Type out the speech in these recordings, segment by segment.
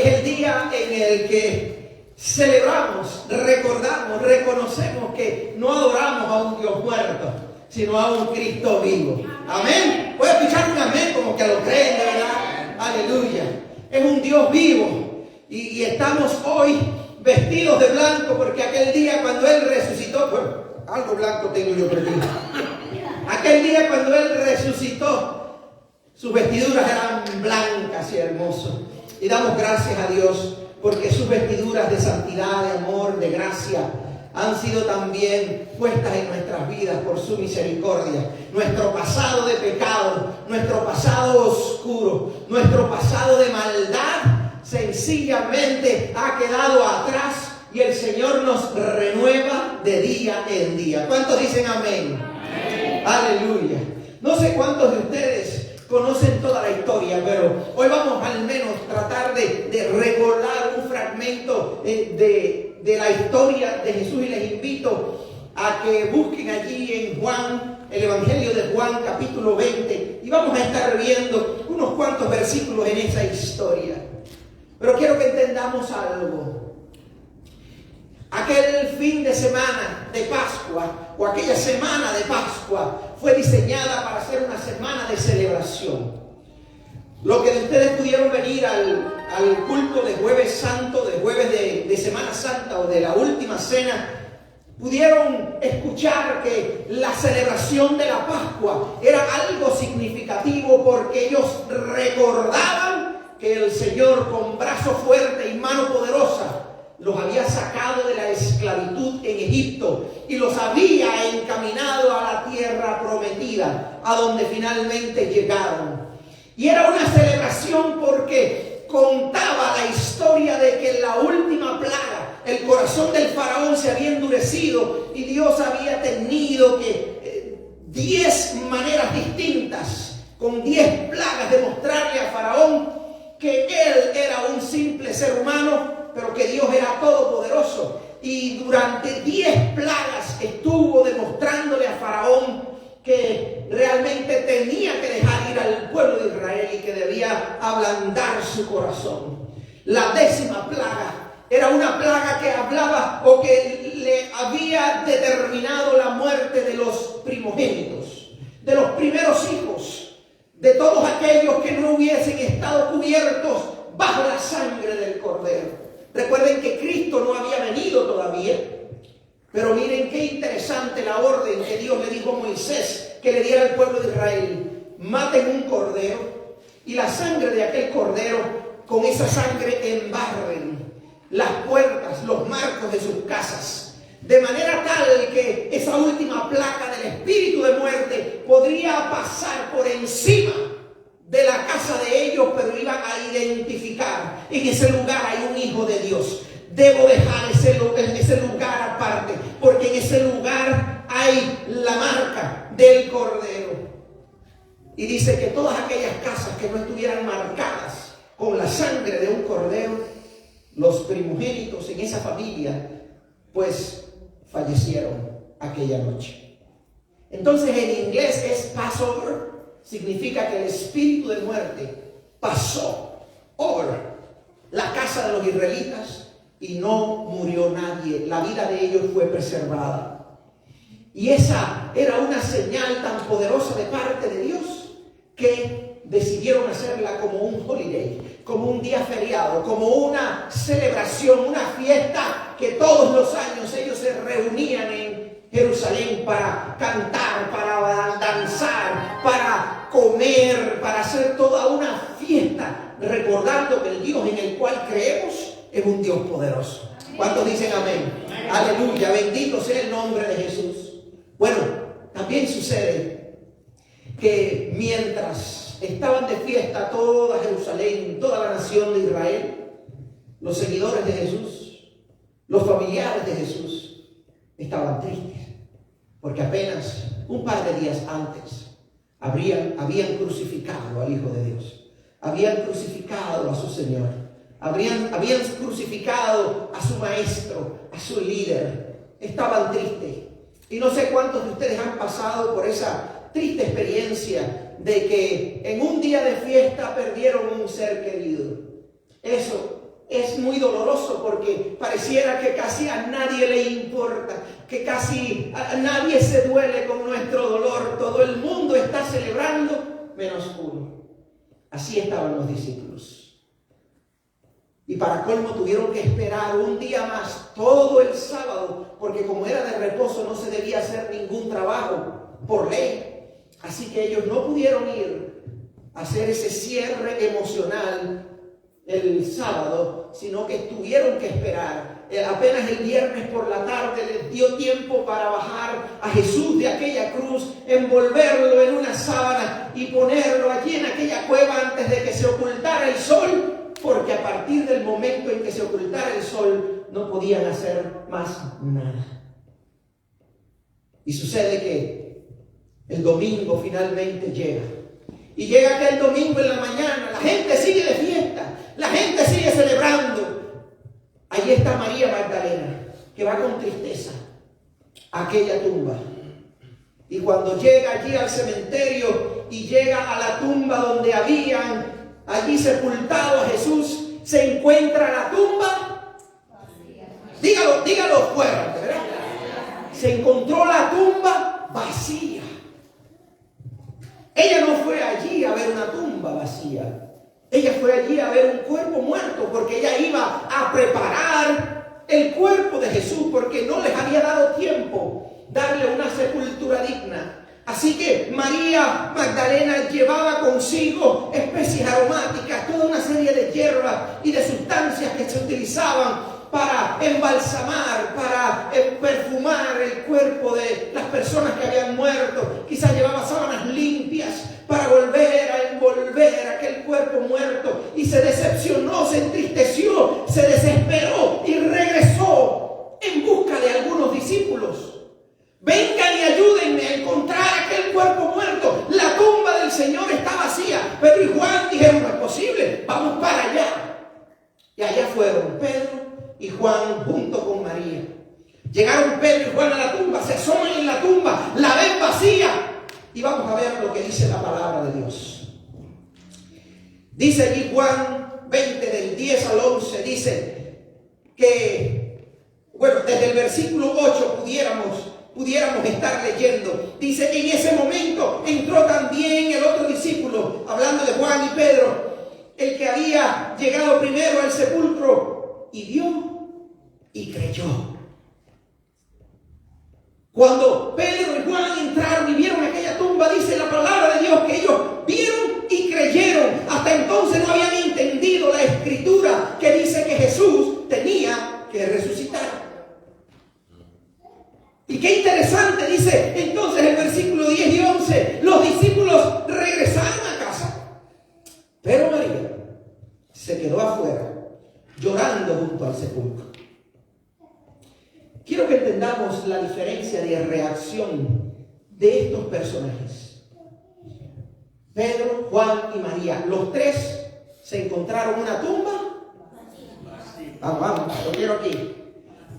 Hoy es el día en el que celebramos, recordamos, reconocemos que no adoramos a un Dios muerto, sino a un Cristo vivo. Amén. Puedes escuchar un amén como que lo creen, de verdad. Aleluya. Es un Dios vivo y estamos hoy vestidos de blanco porque aquel día cuando Él resucitó, bueno, algo blanco tengo yo por aquí. Aquel día cuando Él resucitó, sus vestiduras eran blancas y hermosas. Y damos gracias a Dios porque sus vestiduras de santidad, de amor, de gracia han sido también puestas en nuestras vidas por su misericordia. Nuestro pasado de pecado, nuestro pasado oscuro, nuestro pasado de maldad sencillamente ha quedado atrás y el Señor nos renueva de día en día. ¿Cuántos dicen amén? Amén. Aleluya. No sé cuántos de ustedes conocen toda la historia, pero hoy vamos al menos a tratar de recordar un fragmento de la historia de Jesús y les invito a que busquen allí en Juan, el Evangelio de Juan, capítulo 20, y vamos a estar viendo unos cuantos versículos en esa historia. Pero quiero que entendamos algo. Aquel fin de semana de Pascua, o aquella semana de Pascua, fue diseñada para ser una semana de celebración. Lo que de ustedes pudieron venir al culto de Jueves Santo, de Jueves de Semana Santa o de la Última Cena, pudieron escuchar que la celebración de la Pascua era algo significativo porque ellos recordaban que el Señor con brazo fuerte y mano poderosa los había sacado de la esclavitud en Egipto y los había encaminado a la tierra prometida, a donde finalmente llegaron. Y era una celebración porque contaba la historia de que en la última plaga el corazón del faraón se había endurecido y Dios había tenido que 10 maneras distintas, con 10 plagas, demostrarle a faraón que él era un simple ser humano, pero que Dios era todopoderoso. Y durante 10 plagas estuvo demostrándole a Faraón que realmente tenía que dejar ir al pueblo de Israel y que debía ablandar su corazón. La 10ª plaga era una plaga que hablaba o que le había determinado la muerte de los primogénitos, de los primeros hijos, de todos aquellos que no hubiesen estado cubiertos bajo la sangre del Cordero. Recuerden que Cristo no había venido todavía, pero miren qué interesante la orden que Dios le dijo a Moisés que le diera al pueblo de Israel. Maten un cordero y la sangre de aquel cordero, con esa sangre embarren las puertas, los marcos de sus casas, de manera tal que esa última plaga del espíritu de muerte podría pasar por encima de la casa de ellos, pero iban a identificar: en ese lugar hay un hijo de Dios. Debo dejar ese lugar aparte, porque en ese lugar hay la marca del Cordero. Y dice que todas aquellas casas que no estuvieran marcadas con la sangre de un cordero, los primogénitos en esa familia, pues fallecieron aquella noche. Entonces en inglés es Passover. Significa que el espíritu de muerte pasó por la casa de los israelitas y no murió nadie. La vida de ellos fue preservada. Y esa era una señal tan poderosa de parte de Dios que decidieron hacerla como un holiday, como un día feriado, como una celebración, una fiesta que todos los años ellos se reunían en Jerusalén para cantar, para danzar, para comer, para hacer toda una fiesta, recordando que el Dios en el cual creemos es un Dios poderoso. ¿Cuántos dicen amén? Aleluya, bendito sea el nombre de Jesús. Bueno, también sucede que mientras estaban de fiesta toda Jerusalén, toda la nación de Israel, los seguidores de Jesús, los familiares de Jesús, estaban tristes, porque apenas un par de días antes habían crucificado al Hijo de Dios, habían crucificado a su Señor, habían crucificado a su maestro, a su líder. Estaban tristes. Y no sé cuántos de ustedes han pasado por esa triste experiencia de que en un día de fiesta perdieron un ser querido. Eso es muy doloroso porque pareciera que casi a nadie le importa, que casi a nadie se duele con nuestro dolor. Todo el mundo está celebrando menos uno. Así estaban los discípulos. Y para colmo tuvieron que esperar un día más, todo el sábado, porque como era de reposo no se debía hacer ningún trabajo por ley. Así que ellos no pudieron ir a hacer ese cierre emocional el sábado, sino que tuvieron que esperar. Apenas el viernes por la tarde les dio tiempo para bajar a Jesús de aquella cruz, envolverlo en una sábana y ponerlo allí en aquella cueva antes de que se ocultara el sol, porque a partir del momento en que se ocultara el sol no podían hacer más nada. Y sucede que el domingo finalmente llega. Y llega aquel domingo en la mañana, la gente sigue de fiesta, la gente sigue celebrando. Allí está María Magdalena, que va con tristeza a aquella tumba. Y cuando llega allí al cementerio y llega a la tumba donde habían allí sepultado a Jesús, se encuentra la tumba. Dígalo fuerte, ¿verdad? Se encontró la tumba vacía. Ella no fue allí a ver una tumba vacía. Ella fue allí a ver un cuerpo muerto, porque ella iba a preparar el cuerpo de Jesús, porque no les había dado tiempo darle una sepultura digna. Así que María Magdalena llevaba consigo especies aromáticas, toda una serie de hierbas y de sustancias que se utilizaban para embalsamar, para perfumar el cuerpo de las personas que habían muerto. Quizás llevaba sábanas limpias para volver a envolver aquel cuerpo muerto. Y se decepcionó, se entristeció, se desesperó y regresó en busca de algunos discípulos. Vengan y ayúdenme a encontrar aquel cuerpo muerto. La tumba del Señor está vacía. Pedro y Juan dijeron: no es posible, vamos para allá. Y allá fueron Pedro y Juan junto con María. Llegaron Pedro y Juan a la tumba, se asoman en la tumba, la ven vacía. Y vamos a ver lo que dice la palabra de Dios. Dice allí Juan 20 del 10 al 11, dice que, bueno, desde el versículo 8 pudiéramos estar leyendo. Dice: en ese momento entró también el otro discípulo, hablando de Juan y Pedro, el que había llegado primero al sepulcro, y vio y creyó. Cuando Pedro y Juan entraron y vieron aquella tumba, dice la palabra de Dios que ellos vieron y creyeron. Hasta entonces no habían entendido la escritura que dice que Jesús tenía que resucitar. Y qué interesante, dice entonces el versículo 10 y 11, los discípulos regresaron a casa, pero María se quedó afuera llorando junto al sepulcro. Quiero que entendamos la diferencia de reacción de estos personajes. Pedro, Juan y María, los tres se encontraron una tumba. Vamos, lo quiero aquí.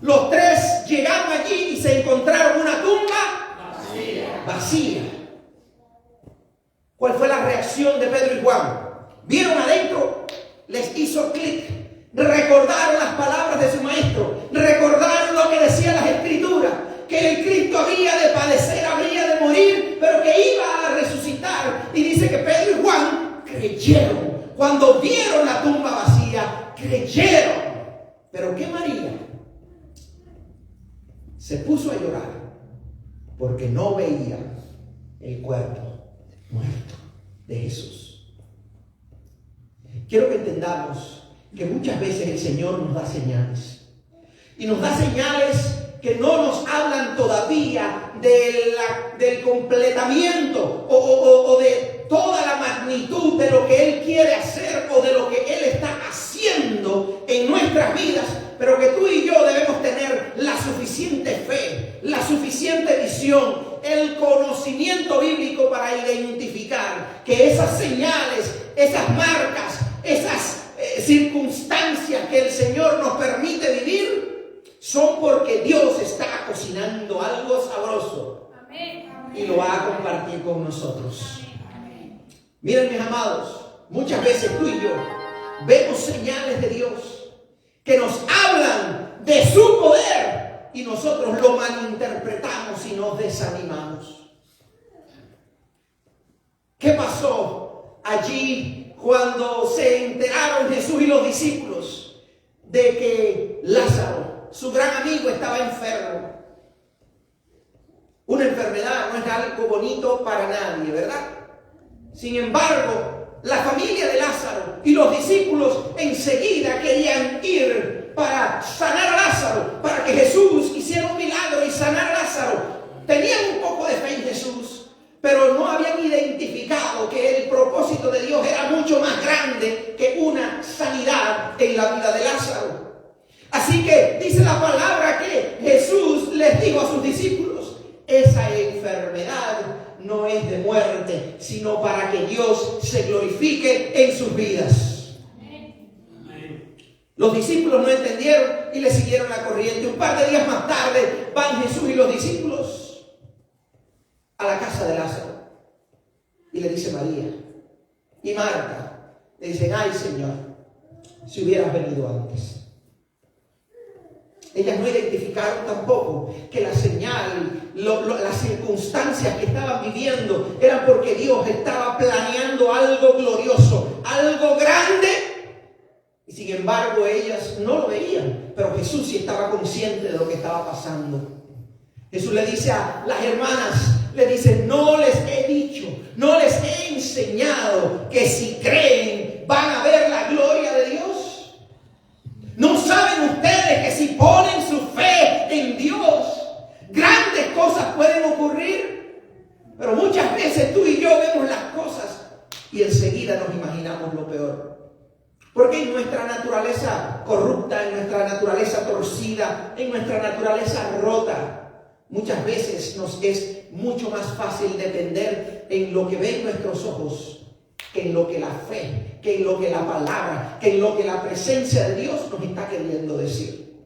Los tres llegaron allí y se encontraron una tumba vacía. ¿Cuál fue la reacción de Pedro y Juan? Vieron adentro, les hizo clic, recordaron las palabras de su maestro, recordaron lo que decían las escrituras, que el Cristo habría de padecer, habría de morir, pero que iba a resucitar. Y dice que Pedro y Juan creyeron. Cuando vieron la tumba vacía, creyeron. Pero ¿qué María? Se puso a llorar porque no veía el cuerpo muerto de Jesús. Quiero que entendamos que muchas veces el Señor nos da señales. Y nos da señales que no nos hablan todavía del completamiento o de toda la magnitud de lo que Él quiere hacer o de lo que Él está haciendo en nuestras vidas, pero que tú y yo debemos tener la suficiente fe, la suficiente visión, el conocimiento bíblico para identificar que esas señales, esas marcas, esas circunstancias que el Señor nos permite vivir son porque Dios está cocinando algo sabroso. Amén. Y lo va a compartir con nosotros. Miren, mis amados, muchas veces tú y yo vemos señales de Dios, que nos hablan de su poder y nosotros lo malinterpretamos y nos desanimamos. ¿Qué pasó allí cuando se enteraron Jesús y los discípulos de que Lázaro, su gran amigo, estaba enfermo? Una enfermedad no es algo bonito para nadie, ¿verdad? Sin embargo, la familia de Lázaro y los discípulos enseguida querían ir para sanar a Lázaro, para que Jesús hiciera un milagro y sanar a Lázaro. Tenían un poco de fe en Jesús, pero no habían identificado que el propósito de Dios era mucho más grande que una sanidad en la vida de Lázaro. Así que dice la palabra que Jesús les dijo a sus discípulos: esa enfermedad no es de muerte, sino para que Dios se glorifique en sus vidas. Los discípulos no entendieron y le siguieron la corriente. Un par de días más tarde van Jesús y los discípulos a la casa de Lázaro. Y le dice María y Marta, le dicen: ay, Señor, si hubieras venido antes. Ellas no identificaron tampoco que la señal, las circunstancias que estaban viviendo eran porque Dios estaba planeando algo glorioso, algo grande. Y sin embargo ellas no lo veían, pero Jesús sí estaba consciente de lo que estaba pasando. Jesús le dice a las hermanas, le dice: no les he dicho, no les he enseñado que si creen van a ver la gloria de Dios. ¿No saben ustedes que si ponen su fe en Dios, grandes cosas pueden ocurrir? Pero muchas veces tú y yo vemos las cosas y enseguida nos imaginamos lo peor. Porque en nuestra naturaleza corrupta, en nuestra naturaleza torcida, en nuestra naturaleza rota, muchas veces nos es mucho más fácil depender en lo que ven nuestros ojos que en lo que la fe, que en lo que la palabra, que en lo que la presencia de Dios nos está queriendo decir.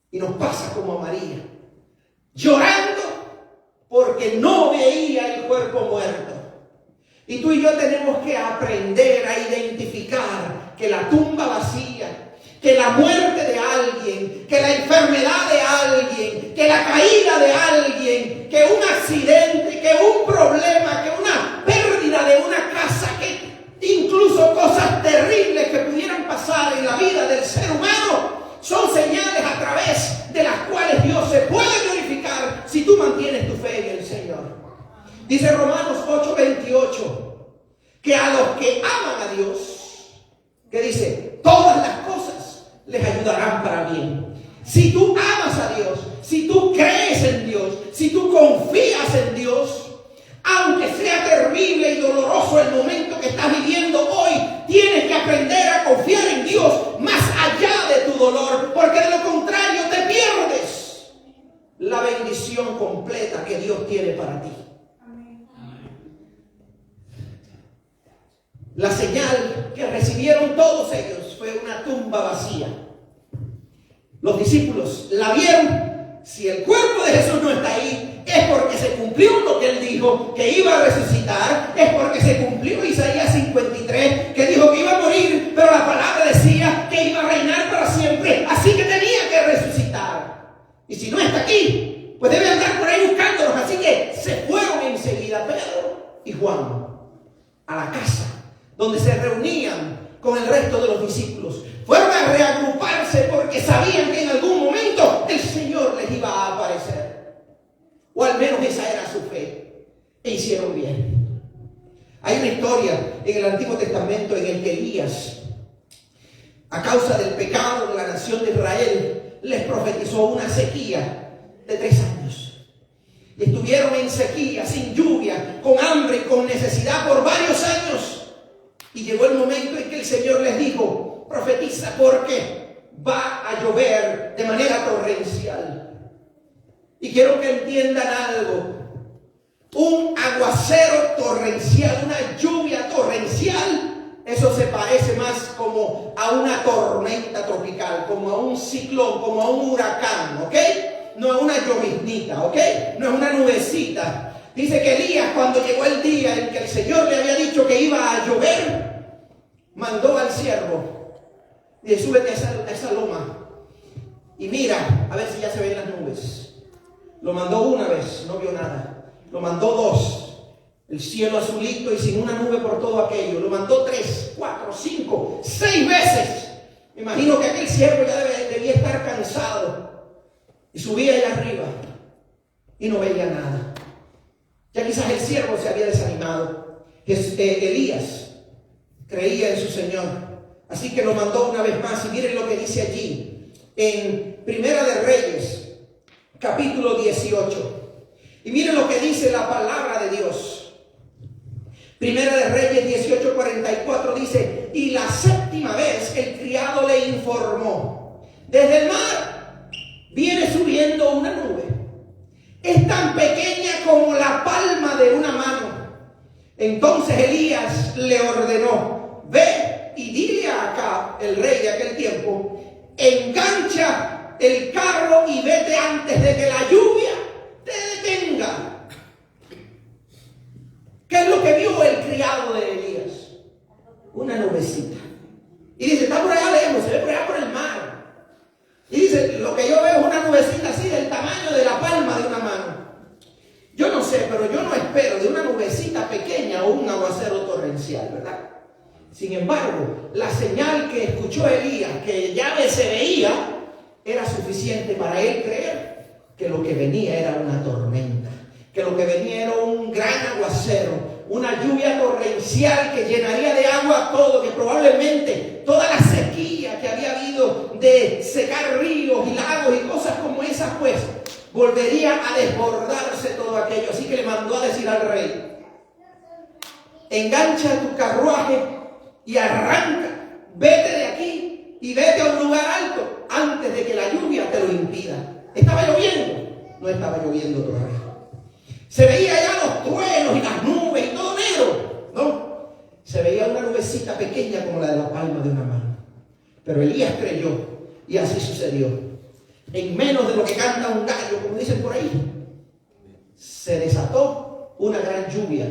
Y nos pasa como a María, llorando porque no veía el cuerpo muerto. Y tú y yo tenemos que aprender a identificar que la tumba vacía, que la muerte de alguien, que la enfermedad de alguien, que la caída de alguien, que un accidente, que un problema, que una pérdida de una casa, que incluso cosas terribles que pudieran pasar en la vida del ser humano, son señales a través de las cuales Dios se puede glorificar si tú mantienes tu fe en el Señor. Dice Romanos 8:28 que a los que aman a Dios, que dice, todas las cosas les ayudarán para bien. Si tú amas a Dios, si tú crees en Dios, si tú confías en Dios, aunque sea terrible y doloroso el momento que estás viviendo hoy, tienes que aprender a confiar en Dios más allá de tu dolor, porque de lo contrario te pierdes la bendición completa que Dios tiene para ti. La señal que recibieron todos ellos fue una tumba vacía. Los discípulos la vieron. Si el cuerpo de Jesús no está ahí, es porque se cumplió lo que Él dijo, que iba a resucitar. Es porque se cumplió Isaías 53, que dijo que iba a morir, pero la palabra decía que iba a reinar para siempre. Así que tenía que resucitar. Y si no está aquí, pues debe andar por ahí buscándolos. Así que se fueron enseguida Pedro y Juan a la casa donde se reunían con el resto de los discípulos. Fueron a reagruparse porque sabían que en algún momento el Señor les iba a aparecer. O al menos esa era su fe. E hicieron bien. Hay una historia en el Antiguo Testamento en el que Elías, a causa del pecado de la nación de Israel, les profetizó una sequía de 3 años. Y estuvieron en sequía, sin lluvia, con hambre y con necesidad por varios años. Y llegó el momento en que el Señor les dijo, profetiza porque va a llover de manera torrencial. Y quiero que entiendan algo. Un aguacero torrencial, una lluvia torrencial, eso se parece más como a una tormenta tropical, como a un ciclón, como a un huracán, ¿ok? No a una lloviznita, ¿ok? No es una nubecita. Dice que Elías, cuando llegó el día en que el Señor le había dicho que iba a llover, mandó al siervo Dice, súbete a esa loma y mira a ver si ya se ven las nubes. Lo mandó una vez, no vio nada. Lo mandó dos, el cielo azulito y sin una nube por todo aquello. Lo mandó 3, 4, 5, 6 veces. Me imagino que aquel siervo ya debía estar cansado. Y subía allá arriba y no veía nada. Ya quizás el siervo se había desanimado. Elías creía en su Señor, así que lo mandó una vez más. Y miren lo que dice allí en Primera de Reyes, capítulo 18. Y miren lo que dice la palabra de Dios. Primera de Reyes 18:44 dice: y la séptima vez el criado le informó: desde el mar viene subiendo una nube, es tan pequeña como la palma de una mano. Entonces Elías le ordenó: ve y dile a Acab, el rey de aquel tiempo, engancha el carro y vete antes de que la lluvia te detenga. ¿Qué es lo que vio el criado de Elías? Una nubecita. Y dice, está por allá lejos, se ve por allá por el mar. Y dice, lo que yo veo es una nubecita así del tamaño de la palma de una mano. Yo no sé, pero yo no espero de una nubecita pequeña o un aguacero torrencial, ¿verdad? Sin embargo, la señal que escuchó Elías, que ya se veía, era suficiente para él creer que lo que venía era una tormenta, que lo que venía era un gran aguacero, una lluvia torrencial que llenaría de agua todo, que probablemente toda la sequía que había habido de secar ríos y lagos y cosas como esas, pues volvería a desbordarse todo aquello. Así que le mandó a decir al rey: engancha tu carruaje y arranca, vete de aquí y vete a un lugar alto antes de que la lluvia te lo impida. ¿Estaba lloviendo? No estaba lloviendo todavía. Se veía ya los truenos y las nubes y todo negro, ¿no? Se veía una nubecita pequeña como la de la palma de una mano. Pero Elías creyó y así sucedió. En menos de lo que canta un gallo, como dicen por ahí, se desató una gran lluvia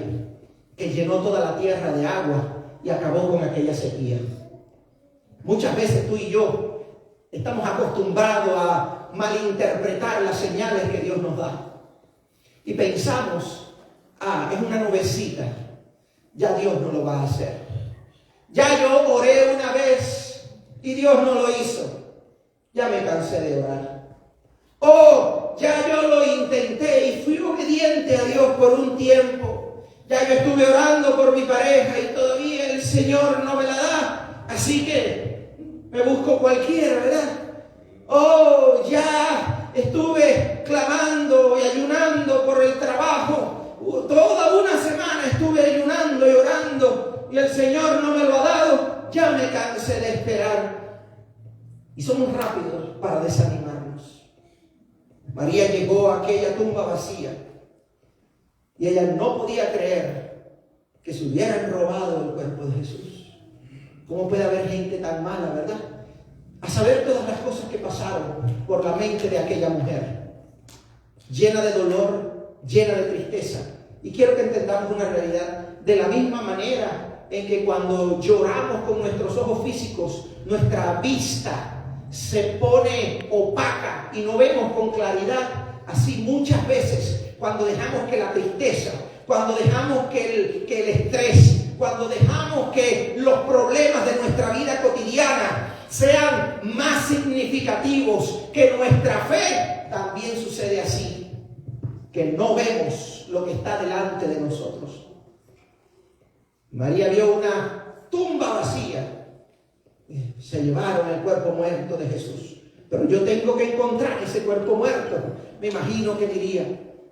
que llenó toda la tierra de agua y acabó con aquella sequía. Muchas veces tú y yo estamos acostumbrados a malinterpretar las señales que Dios nos da. Y pensamos, es una nubecita, ya Dios no lo va a hacer. Ya yo oré una vez y Dios no lo hizo, ya me cansé de orar. Ya yo lo intenté y fui obediente a Dios por un tiempo. Ya yo estuve orando por mi pareja y todavía el Señor no me la da, así que me busco cualquiera, ¿verdad? Ya estuve clamando y ayunando por el trabajo. Toda una semana estuve ayunando y orando y el Señor no me lo ha dado. Ya me cansé de esperar. Y somos rápidos para desanimarnos. María llegó a aquella tumba vacía y ella no podía creer que se hubieran robado el cuerpo de Jesús. ¿Cómo puede haber gente tan mala, verdad? A saber todas las cosas que pasaron por la mente de aquella mujer, llena de dolor, llena de tristeza. Y quiero que entendamos una realidad. De la misma manera en que cuando lloramos con nuestros ojos físicos, nuestra vista se pone opaca y no vemos con claridad, así muchas veces cuando dejamos que la tristeza, cuando dejamos que el estrés, cuando dejamos que los problemas de nuestra vida cotidiana sean más significativos que nuestra fe, también sucede así, que no vemos lo que está delante de nosotros. María vio una tumba vacía. Se llevaron el cuerpo muerto de Jesús. Pero yo tengo que encontrar ese cuerpo muerto, me imagino que diría.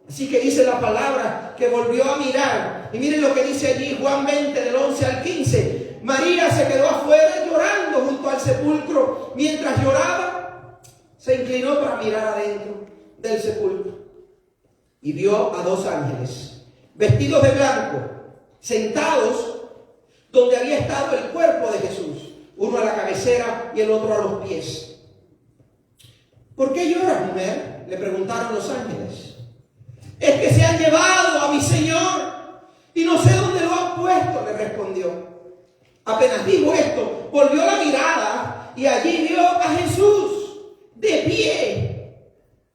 Así que dice la palabra que volvió a mirar. Y miren lo que dice allí Juan 20, del 11 al 15. María se quedó afuera llorando junto al sepulcro. Mientras lloraba, se inclinó para mirar adentro del sepulcro. Y vio a 2 ángeles, vestidos de blanco, sentados donde había estado el cuerpo de Jesús. Uno a la cabecera y el otro a los pies. ¿Por qué lloras, mujer?, le preguntaron los ángeles. Es que se han llevado a mi Señor y no sé dónde lo han puesto, le respondió. Apenas dijo esto, volvió la mirada y allí vio a Jesús de pie.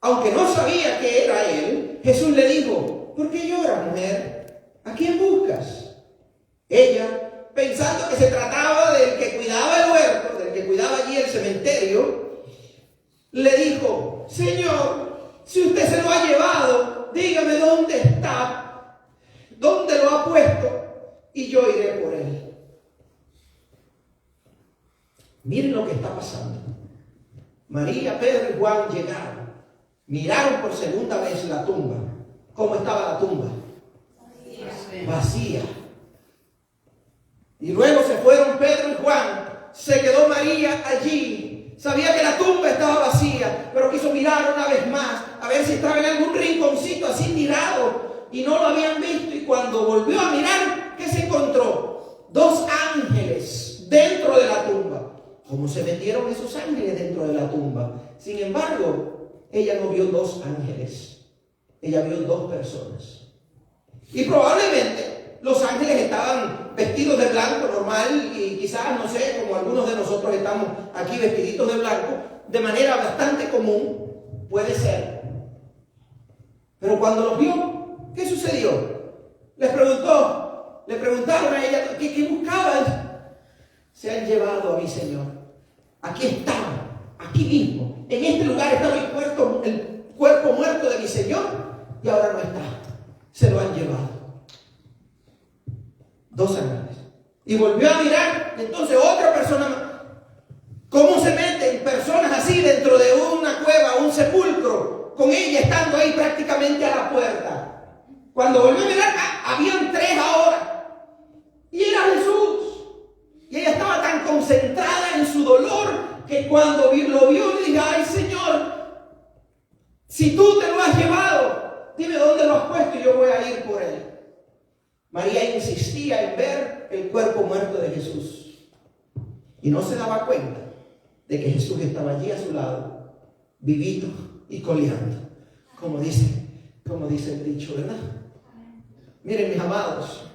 Aunque no sabía que era él, Jesús le dijo: ¿por qué lloras, mujer? ¿A quién buscas? Ella, pensando que se trataba del que cuidaba el huerto, del que cuidaba allí el cementerio, le dijo: Señor, si usted se lo ha llevado, dígame dónde está, dónde lo ha puesto, y yo iré por él. Miren lo que está pasando. María, Pedro y Juan llegaron, miraron por segunda vez la tumba. ¿Cómo estaba la tumba? Vacía. Y luego se fueron Pedro y Juan. Se quedó María allí. Sabía que la tumba estaba vacía, pero quiso mirar una vez más, a ver si estaba en algún rinconcito así tirado, y no lo habían visto. Y cuando volvió a mirar, ¿qué se encontró? 2 ángeles dentro de la tumba. ¿Cómo se metieron esos ángeles dentro de la tumba? Sin embargo, ella no vio 2 ángeles. Ella vio 2 personas. Y probablemente los ángeles estaban vestidos de blanco normal, y quizás, no sé, como algunos de nosotros estamos aquí vestiditos de blanco, de manera bastante común, puede ser. Pero cuando los vio, ¿qué sucedió? Le preguntaron a ella: ¿qué buscaban? Se han llevado a mi Señor. Aquí estaba, aquí mismo, en este lugar estaba el cuerpo muerto de mi Señor, y ahora no está. Se lo han llevado. 2 ángeles. Y volvió a mirar, y entonces otra persona más. ¿Cómo se meten personas así dentro de una cueva, un sepulcro, con ella estando ahí prácticamente a la puerta? Cuando volvió a mirar, habían 3 ahora. Y era Jesús. Y ella estaba tan concentrada en su dolor que cuando lo vio le dijo: ay, Señor, si tú te lo has llevado, dime dónde lo has puesto y yo voy a ir por él. María insistía en ver el cuerpo muerto de Jesús. Y no se daba cuenta de que Jesús estaba allí a su lado, vivito y coleando, como dice el dicho, ¿verdad? Miren, mis amados,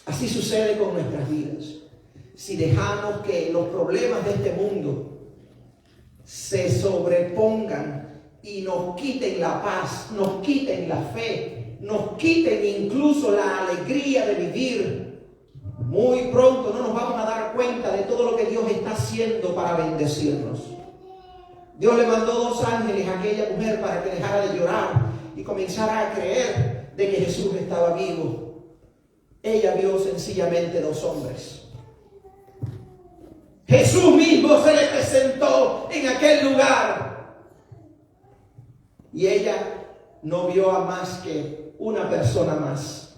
así sucede con nuestras vidas. Si dejamos que los problemas de este mundo se sobrepongan y nos quiten la paz, nos quiten la fe, nos quiten incluso la alegría de vivir, muy pronto no nos vamos a dar cuenta de todo lo que Dios está haciendo para bendecirnos. Dios le mandó 2 ángeles a aquella mujer para que dejara de llorar y comenzara a creer de que Jesús estaba vivo. Ella vio sencillamente 2 hombres. Jesús mismo se le presentó en aquel lugar. Y ella no vio a más que una persona más.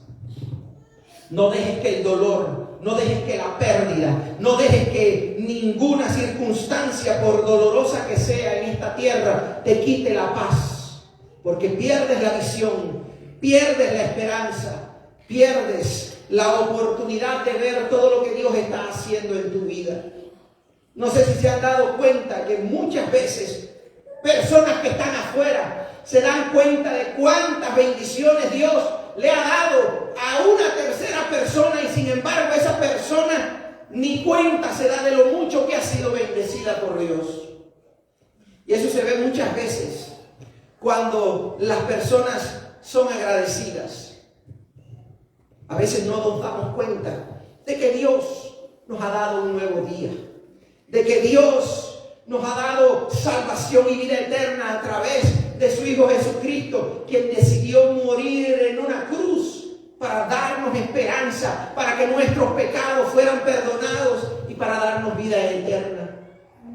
No dejes que el dolor, no dejes que la pérdida, no dejes que ninguna circunstancia, por dolorosa que sea en esta tierra, te quite la paz. Porque pierdes la visión, pierdes la esperanza, pierdes la oportunidad de ver todo lo que Dios está haciendo en tu vida. No sé si se han dado cuenta que muchas veces personas que están afuera se dan cuenta de cuántas bendiciones Dios le ha dado a una tercera persona, y sin embargo esa persona ni cuenta se da de lo mucho que ha sido bendecida por Dios. Y eso se ve muchas veces cuando las personas son agradecidas. A veces no nos damos cuenta de que Dios nos ha dado un nuevo día, de que Dios nos ha dado salvación y vida eterna a través de su Hijo Jesucristo, quien decidió morir en una cruz para darnos esperanza, para que nuestros pecados fueran perdonados y para darnos vida eterna.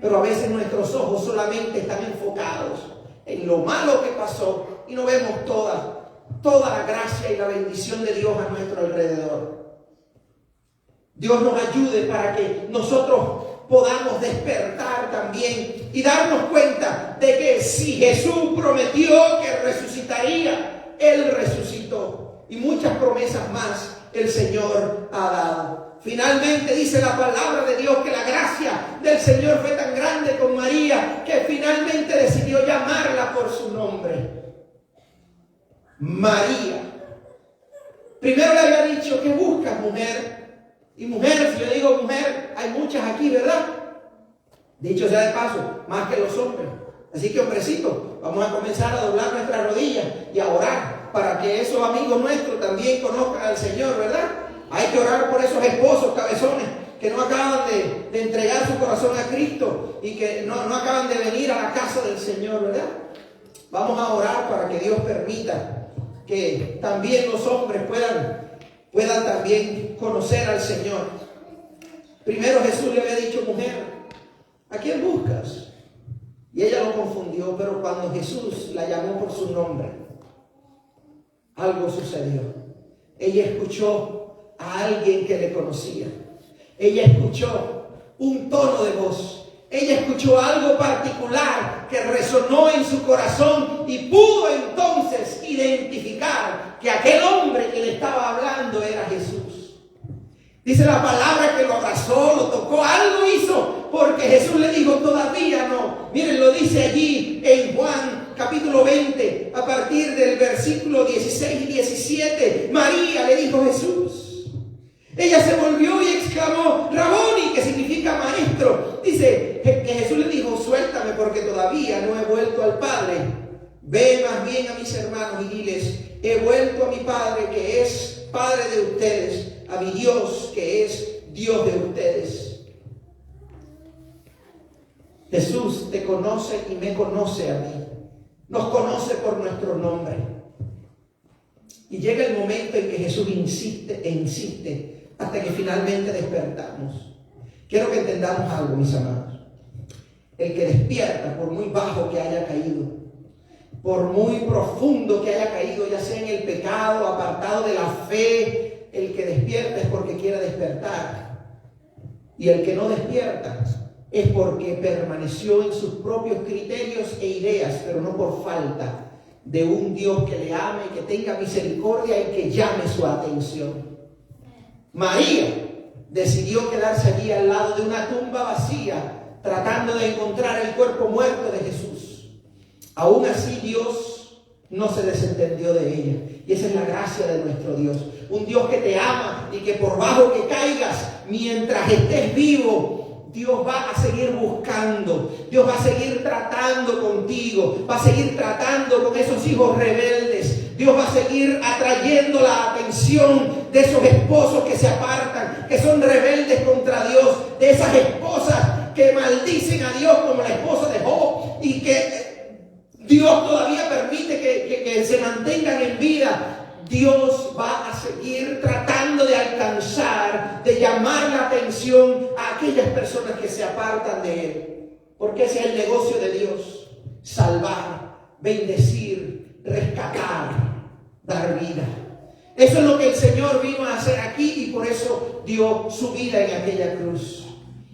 Pero a veces nuestros ojos solamente están enfocados en lo malo que pasó y no vemos toda la gracia y la bendición de Dios a nuestro alrededor. Dios nos ayude para que nosotros podamos despertar también y darnos cuenta de que si Jesús prometió que resucitaría, Él resucitó, y muchas promesas más el Señor ha dado. Finalmente dice la palabra de Dios que la gracia del Señor fue tan grande con María que finalmente decidió llamarla por su nombre. María. Primero le había dicho: ¿qué buscas, mujer? Y mujer, si yo digo mujer, hay muchas aquí, ¿verdad? Dicho sea de paso, más que los hombres. Así que, hombrecitos, vamos a comenzar a doblar nuestras rodillas y a orar para que esos amigos nuestros también conozcan al Señor, ¿verdad? Hay que orar por esos esposos cabezones que no acaban de entregar su corazón a Cristo y que no acaban de venir a la casa del Señor, ¿verdad? Vamos a orar para que Dios permita que también los hombres puedan también conocer al Señor. Primero Jesús le había dicho: mujer, ¿a quién buscas? Y ella lo confundió, pero cuando Jesús la llamó por su nombre, algo sucedió. Ella escuchó a alguien que le conocía. Ella escuchó un tono de voz. Ella escuchó algo particular que resonó en su corazón y pudo entonces identificar que aquel hombre que le estaba hablando era Jesús. Dice la palabra que lo abrazó, lo tocó, algo hizo, porque Jesús le dijo: todavía no. Miren, lo dice allí en Juan capítulo 20, a partir del versículo 16 y 17. María, le dijo Jesús. Ella se volvió y exclamó: Raboni, que significa maestro. Dice que Jesús le dijo: suéltame, porque todavía no he vuelto al Padre. Ve más bien a mis hermanos y diles: he vuelto a mi Padre, que es Padre de ustedes, a mi Dios, que es Dios de ustedes. Jesús te conoce y me conoce a mí. Nos conoce por nuestro nombre. Y llega el momento en que Jesús insiste e insiste hasta que finalmente despertamos. Quiero que entendamos algo, mis amados. El que despierta, por muy bajo que haya caído, por muy profundo que haya caído, ya sea en el pecado, apartado de la fe, el que despierta es porque quiere despertar. Y el que no despierta es porque permaneció en sus propios criterios e ideas, pero no por falta de un Dios que le ame, que tenga misericordia y que llame su atención. María decidió quedarse allí al lado de una tumba vacía, tratando de encontrar el cuerpo muerto de Jesús. Aún así, Dios no se desentendió de ella. Y esa es la gracia de nuestro Dios. Un Dios que te ama y que por bajo que caigas, mientras estés vivo, Dios va a seguir buscando. Dios va a seguir tratando contigo. Va a seguir tratando con esos hijos rebeldes. Dios va a seguir atrayendo la atención de esos esposos que se apartan, que son rebeldes contra Dios, de esas esposas que maldicen a Dios como la esposa de Job y que Dios todavía permite que se mantengan en vida. Dios va a seguir tratando de alcanzar, de llamar la atención a aquellas personas que se apartan de Él. Porque ese es el negocio de Dios: salvar, bendecir, rescatar, dar vida. Eso es lo que el Señor vino a hacer aquí y por eso dio su vida en aquella cruz.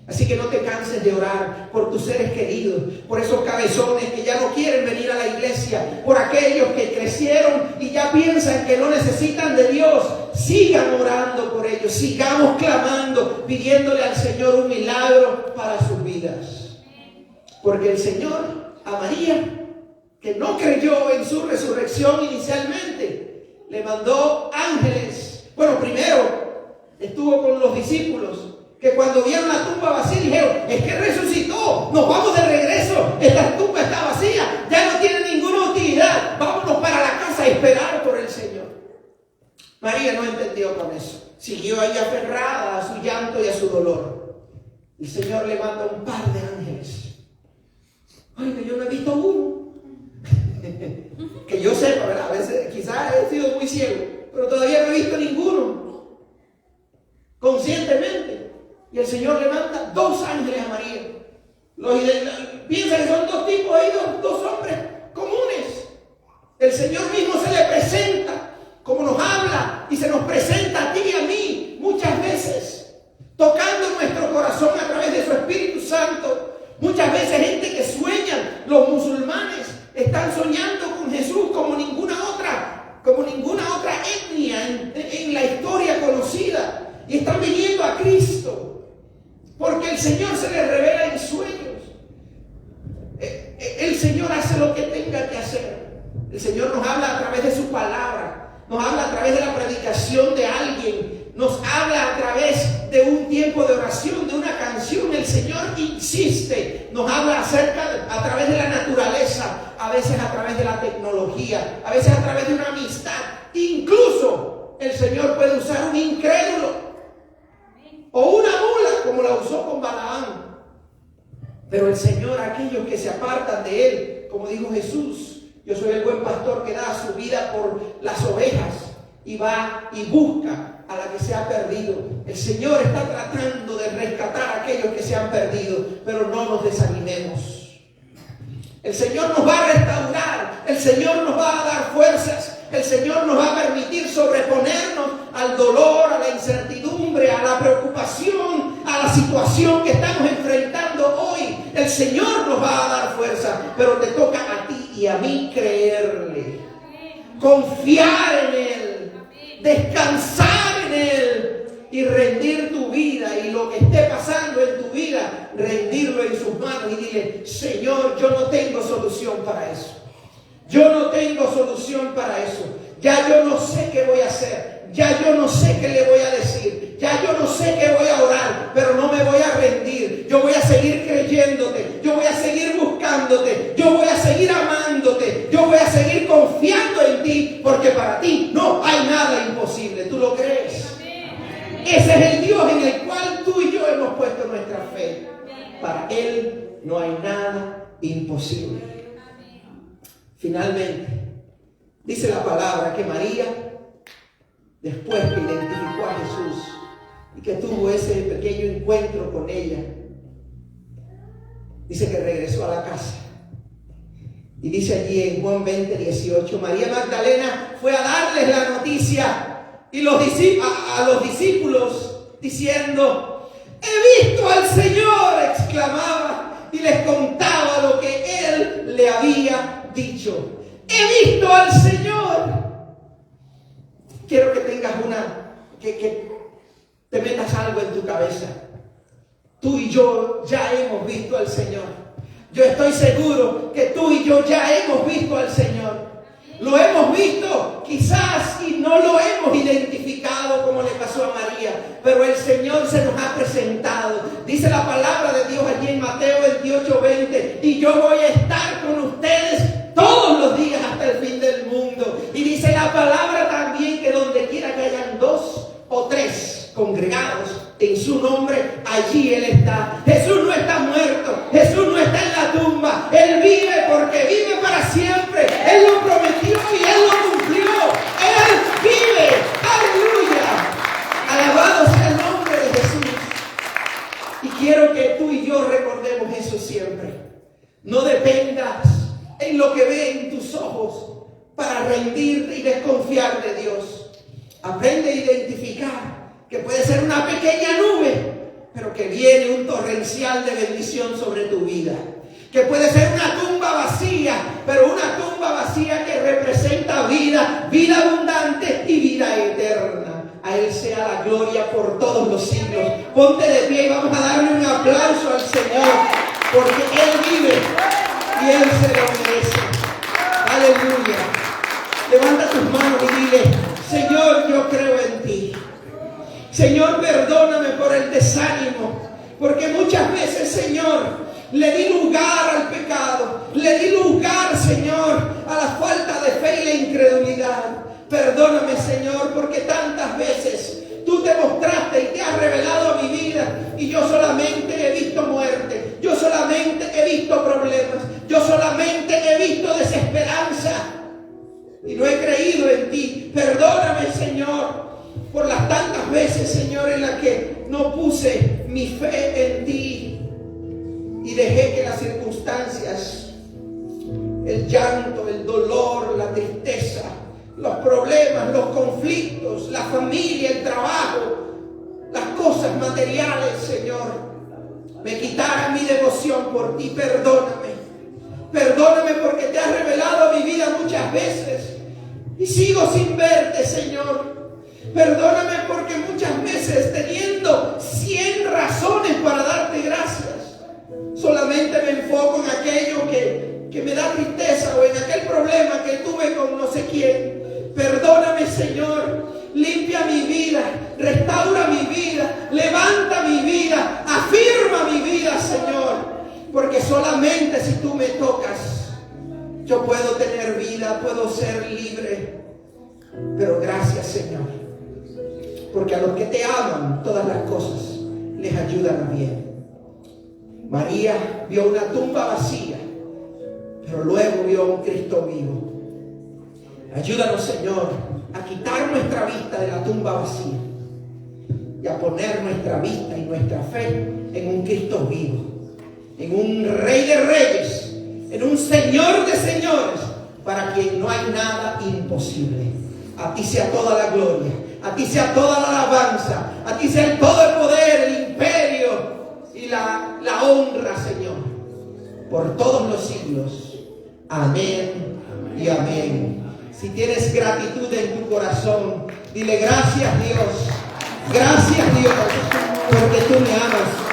Así que no te canses de orar por tus seres queridos, por esos cabezones que ya no quieren venir a la iglesia, por aquellos que crecieron y ya piensan que no necesitan de Dios. Sigan orando por ellos, sigamos clamando, pidiéndole al Señor un milagro para sus vidas. Porque el Señor a María, que no creyó en su resurrección inicialmente, le mandó ángeles. Bueno, primero estuvo con los discípulos, que cuando vieron la tumba vacía dijeron: es que resucitó, nos vamos de regreso, esta tumba está vacía, ya no tiene ninguna utilidad, vámonos para la casa a esperar por el Señor. María no entendió con eso, siguió ahí aferrada a su llanto y a su dolor. El Señor le manda un par de ángeles. Ay, que yo no he visto uno. Que yo sepa, ¿verdad? A veces quizás he sido muy ciego, pero todavía no he visto ninguno conscientemente. Y el Señor le manda 2 ángeles a María. Piensa que son 2 tipos ahí, dos hombres comunes. El Señor mismo se le presenta, como nos habla y se nos presenta a ti y a mí muchas veces, tocando nuestro corazón a través de su Espíritu Santo. Muchas veces gente que sueñan, los musulmanes están soñando con Jesús como ninguna otra etnia en la historia conocida, y están viniendo a Cristo porque el Señor se les revela en sueños. El Señor hace lo que tenga que hacer. El Señor nos habla a través de su palabra, nos habla a través de la predicación de alguien, nos habla a través de un tiempo de oración, de una canción. El Señor insiste, nos habla a través de la naturaleza, a veces a través de la tecnología, a veces a través de una amistad. Incluso el Señor puede usar un incrédulo o una mula como la usó con Balaam. Pero el Señor, aquellos que se apartan de Él, como dijo Jesús, yo soy el buen pastor que da su vida por las ovejas y va y busca a la que se ha perdido. El Señor está tratando de rescatar a aquellos que se han perdido, pero no nos desanimemos. El Señor nos va a restaurar, el Señor nos va a dar fuerzas, el Señor nos va a permitir sobreponernos al dolor, a la incertidumbre, a la preocupación, a la situación que estamos enfrentando hoy. El Señor nos va a dar fuerza, pero te toca a ti y a mí creerle, confiar en Él, descansar en Él y rendir tu vida y lo que esté pasando en tu vida, rendirlo en sus manos y dile: Señor, yo no tengo solución para eso. Yo no tengo solución para eso. Ya yo no sé qué voy a hacer. Ya yo no sé qué le voy a decir. Ya yo no sé qué voy a orar, pero no me voy a rendir. Yo voy a seguir creyéndote. Yo voy a seguir buscándote. Yo voy a seguir amándote. Yo voy a seguir confiando en ti, porque para ti no hay nada imposible. ¿Tú lo crees? Ese es el Dios en el cual tú y yo hemos puesto nuestra fe. Para Él no hay nada imposible. Finalmente, dice la palabra que María, después que identificó a Jesús y que tuvo ese pequeño encuentro con ella, dice que regresó a la casa. Y dice allí en Juan 20:18, María Magdalena fue a darles la noticia y a los discípulos diciendo: he visto al Señor, exclamaba, y les contaba lo que Él le había dicho. He visto al Señor. Quiero que tengas que te metas algo en tu cabeza. Tú y yo ya hemos visto al Señor. Yo estoy seguro que tú y yo ya hemos visto al Señor. Lo hemos visto quizás y no lo hemos identificado como le pasó a María, pero el Señor se nos ha presentado. Dice la palabra de Dios allí en Mateo 28:20: y yo voy a estar con ustedes todos los días hasta el fin del mundo. Y dice la palabra también que donde quiera que hayan 2 o 3 congregados en su nombre, allí Él está. Jesús no está muerto, Jesús no está en la tumba. Él vive porque vive para siempre. Él lo prometió y Él lo cumplió. Él vive. ¡Aleluya! Alabado sea el nombre de Jesús. Y quiero que tú y yo recordemos eso siempre. No dependas en lo que ve en tus ojos para rendirte y desconfiar de Dios. Aprende a identificar que puede ser una pequeña nube, pero que viene un torrencial de bendición sobre tu vida. Que puede ser una tumba vacía, pero una tumba vacía que representa vida, vida abundante y vida eterna. A Él sea la gloria por todos los siglos. Ponte de pie y vamos a darle un aplauso al Señor, porque Él vive y Él se lo merece. Aleluya. Levanta tus manos y dile: Señor, yo creo en ti. Señor, perdóname por el desánimo, porque muchas veces, Señor, le di lugar al pecado, le di lugar, Señor, a la falta de fe y la incredulidad. Perdóname, Señor, porque tantas veces tú te mostraste y te has revelado a mi vida y yo solamente he visto muerte, yo solamente he visto problemas, yo solamente he visto desesperanza y no he creído en ti. Perdóname, Señor, por las tantas veces, Señor, en las que no puse mi fe en ti y dejé que las circunstancias, el llanto, el dolor, la tristeza, los problemas, los conflictos, la familia, el trabajo, las cosas materiales, Señor, me quitaran mi devoción por ti. Perdóname. Perdóname porque te has revelado a mi vida muchas veces y sigo sin verte, Señor. Perdóname porque muchas veces, teniendo 100 razones para darte gracias, solamente me enfoco en aquello que me da tristeza o en aquel problema que tuve con no sé quién. Perdóname, Señor. Limpia mi vida, restaura mi vida, levanta mi vida, afirma mi vida tú me tocas, yo puedo tener vida, puedo ser libre. Pero gracias, Señor, porque a los que te aman todas las cosas les ayudan a bien. María vio una tumba vacía, pero luego vio un Cristo vivo. Ayúdanos, Señor, a quitar nuestra vista de la tumba vacía y a poner nuestra vista y nuestra fe en un Cristo vivo, en un Rey de Reyes, en un Señor de Señores, para quien no hay nada imposible. A ti sea toda la gloria, a ti sea toda la alabanza, a ti sea todo el poder, el imperio y la honra, Señor, por todos los siglos. Amén y amén. Si tienes gratitud en tu corazón, dile gracias, Dios. Gracias, Dios, porque tú me amas.